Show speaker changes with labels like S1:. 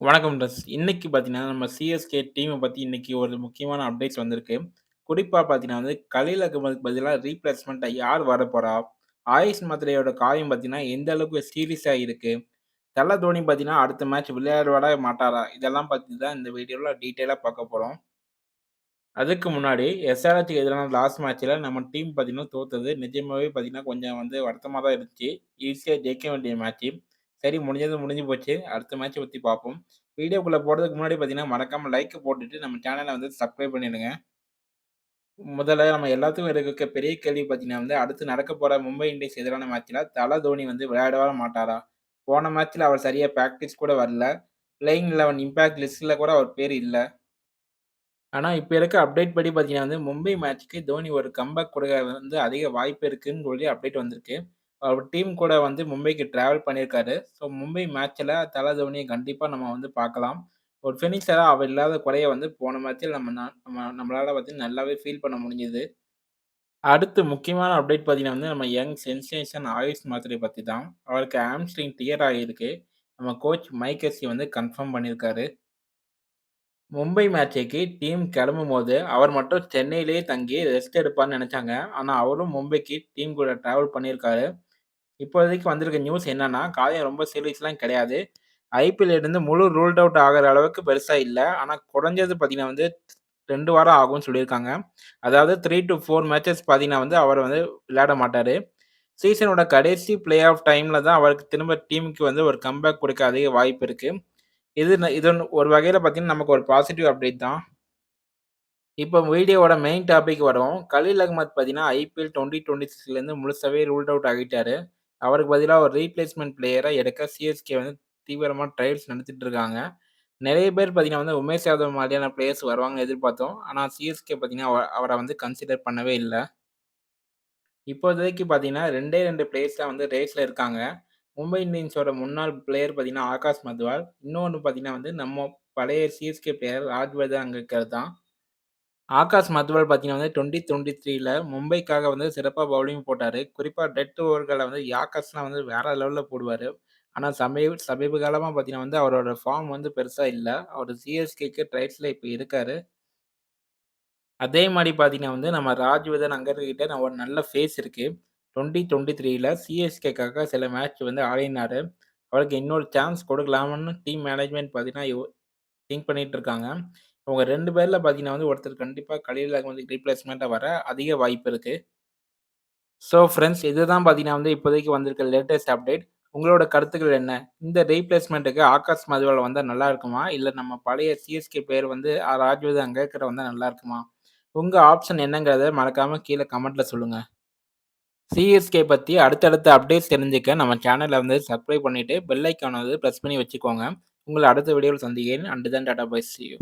S1: வணக்கம் இன்னைக்கு பார்த்தீங்கன்னா, நம்ம சிஎஸ்கே டீம பத்தி இன்னைக்கு ஒரு முக்கியமான அப்டேட்ஸ் வந்திருக்கு. குறிப்பா பார்த்தீங்கன்னா கலீல் அகமதுக்கு பதிலா ரீப்ளேஸ்மென்ட்டா யார் வரப்போறா? ஆயுஷ் மாத்திரையோட காயம் பார்த்தீங்கன்னா, எந்த அளவுக்கு சீரியஸா இருக்கு? தல தோனி பார்த்தீங்கன்னா, அடுத்த மேட்ச் விளையாடுவாரா மாட்டாரா? இதெல்லாம் பத்தி தான் இந்த வீடியோல டீட்டெயிலா பார்க்க போறோம். அதுக்கு முன்னாடி எஸ்ஆர்எச்சுக்கு எதிரான லாஸ்ட் மேட்ச்ல நம்ம டீம் பார்த்தீங்கன்னா தோத்தது நிஜமாவே பார்த்தீங்கன்னா, கொஞ்சம் வருத்தமா தான் இருந்துச்சு. ஈஸியா ஜெயிக்க வேண்டிய மேட்ச்சு. சரி முடிஞ்சது முடிஞ்சு போச்சு. அடுத்த மேட்ச்ச பத்தி பார்ப்போம். வீடியோக்குள்ள போறதுக்கு முன்னாடி பார்த்தீங்கன்னா, மறக்காம லைக் போட்டுட்டு நம்ம சேனல சப்ஸ்கிரைப் பண்ணிடுங்க. முதல்ல நம்ம எல்லாத்துக்கும் இருக்க பெரிய கேள்வி பார்த்தீங்கன்னா அடுத்து நடக்கப் போற மும்பை இந்தியன்ஸ் எதிரான மேட்ச்ல தல தோனி விளையாடவா மாட்டாரா? போன மேட்ச்ல அவர் சரியா பிராக்டிஸ் கூட வரல. பிளேயிங் 11 இம்பாக்ட் லிஸ்ட்ல கூட அவர் பேர் இல்ல. ஆனா, இப்ப இருக்க அப்டேட் படி பார்த்தீங்கன்னா மும்பை மேட்ச்க்கு தோனி ஒரு கம்பேக் கொடுக்க அதிக வாய்ப்பு இருக்குன்னு சொல்லி அப்டேட் வந்திருக்கு. அவர் டீம் கூட மும்பைக்கு டிராவல் பண்ணியிருக்காரு. ஸோ மும்பை மேட்ச்ல தல தோனிய கண்டிப்பா நம்ம பார்க்கலாம். ஒரு ஃபினிஷரா அவர் இல்லாத குறைய போன மேட்ச்ல நம்மளால நல்லாவே ஃபீல் பண்ண முடிஞ்சது. அடுத்து முக்கியமான அப்டேட் பார்த்தீங்கன்னா நம்ம யங் சென்சேஷன் ஆயுஷ் மாத்திரை பத்தி தான். அவருக்கு ஹாம்ஸ்ட்ரிங் டியர் ஆகியிருக்கு. நம்ம கோச் மைக் ஹெஸ்ஸி கன்ஃபார்ம் பண்ணியிருக்காரு. மும்பை மேட்சுக்கு டீம் கிளம்பும்போது, அவர் மட்டும் சென்னையிலேயே தங்கி ரெஸ்ட் எடுப்பார்ன்னு நெனச்சாங்க. ஆனா, அவரும் மும்பைக்கு டீம் கூட டிராவல் பண்ணியிருக்காரு. இப்போதைக்கு வந்திருக்க நியூஸ் என்னன்னா, காயம் ரொம்ப சீரியஸ்லாம் கிடையாது. ஐபிஎல் இருந்து முழு ரூல்ட் அவுட் ஆகுற அளவுக்கு பெருசா இல்ல. ஆனா, குறைஞ்சது பார்த்தீங்கன்னா 2 வாரம் ஆகும்னு சொல்லியிருக்காங்க. அதாவது 3 டூ 4 மேட்சஸ் பார்த்தீங்கன்னா அவர் விளையாட மாட்டாரு. சீசனோட கடைசி பிளே ஆஃப் டைம்ல தான் அவருக்கு திரும்ப டீமுக்கு ஒரு கம்பேக் குடுக்க அதிக வாய்ப்பு இருக்கு. இது ஒரு வகையில பார்த்தீங்கன்னா, நமக்கு ஒரு பாசிட்டிவ் அப்டேட் தான். இப்போ வீடியோவோட மெயின் டாபிக் வருவோம். கலீல் அகமது பார்த்தீங்கன்னா, ஐபிஎல் 2026லேருந்து முழுசாவே ரூல்ட் அவுட் ஆகிட்டாரு. அவருக்கு பதிலா ஒரு ரீப்ளேஸ்மென்ட் பிளேயர எடுக்க சிஎஸ்கே தீவிரமா ட்ரையல்ஸ் நடத்திட்டு இருக்காங்க. நெறைய பேர் பார்த்தீங்கன்னா உமேஷ் யாதவ் மாதிரியான பிளேயர்ஸ் வருவாங்கன்னு எதிர்பார்த்தோம். ஆனா சிஎஸ்கே பார்த்தீங்கன்னா, அவர கன்சிடர் பண்ணவே இல்ல. இப்போதைக்கு பார்த்தீங்கன்னா 2 பிளேயர்ஸ் தான் ரேஸ்ல இருக்காங்க. மும்பை இந்தியன்ஸோட முன்னாள் பிளேயர் பார்த்தீங்கன்னா, ஆகாஷ் மத்வால். இன்னொன்னு பார்த்தீங்கன்னா நம்ம பழைய சிஎஸ்கே பிளேயர் ராஜ்வர்தன் அங்கர்கர் தான். ஆகாஷ் மத்வால் பார்த்தீங்கன்னா 2023ல மும்பைக்காக சிறப்பா பவுலிங் போட்டாரு. குறிப்பா டெத் ஓவர்கள்ல யாக்கர்ஸ்லாம் வேற லெவல்ல போடுவாரு. ஆனா சமீப காலமா பார்த்தீங்கன்னா அவரோட ஃபார்ம் பெருசா இல்ல. அவரு சிஎஸ்கேக்கு ட்ரையல்ஸ்ல இப்ப இருக்காரு. அதே மாரி பார்த்தீங்கன்னா நம்ம ராஜ்வர்தன் அங்கர்கிட்ட ஒரு நல்ல ஃபேஸ் இருக்கு. 2023ல சிஎஸ்கேக்காக சில மேட்ச் ஆடினாரு. அவருக்கு இன்னொரு சான்ஸ் கொடுக்கலாம்னு டீம் மேனேஜ்மென்ட் பார்த்தீங்கன்னா திங்க் பண்ணிட்டு இருக்காங்க. அவங்க 2 பேர்ல பார்த்தீங்கன்னா ஒருத்தர் கண்டிப்பா கலீல் அகமதுக்கு ரீப்ளேஸ்மென்ட்டா வர அதிக வாய்ப்பு இருக்கு. ஸோ ஃபிரெண்ட்ஸ் இதுதான் பார்த்தீங்கன்னா இப்போதைக்கு வந்திருக்க லேட்டஸ்ட் அப்டேட். உங்களோட கருத்துக்கள் என்ன? இந்த ரீப்ளேஸ்மென்ட்க்கு ஆகாஷ் மதுவால் வந்தா நல்லா இருக்குமா? இல்ல நம்ம பழைய சிஎஸ்கே பிளேயர் ராஜ்வர்தன் அங்கர்கர் வந்தா நல்லா இருக்குமா? உங்க ஆப்ஷன் என்னங்கிறத மறக்காம கீழ கமெண்ட்ல சொல்லுங்க. சிஎஸ்கே பத்தி அடுத்தடுத்த அப்டேட்ஸ் தெரிஞ்சுக்க நம்ம சேனல சப்ஸ்கிரைப் பண்ணிட்டு பெல் ஐகான பிரஸ் பண்ணி வச்சுக்கோங்க. உங்கள அடுத்த வீடியோல சந்திக்கிறேன். And then tata bye see you.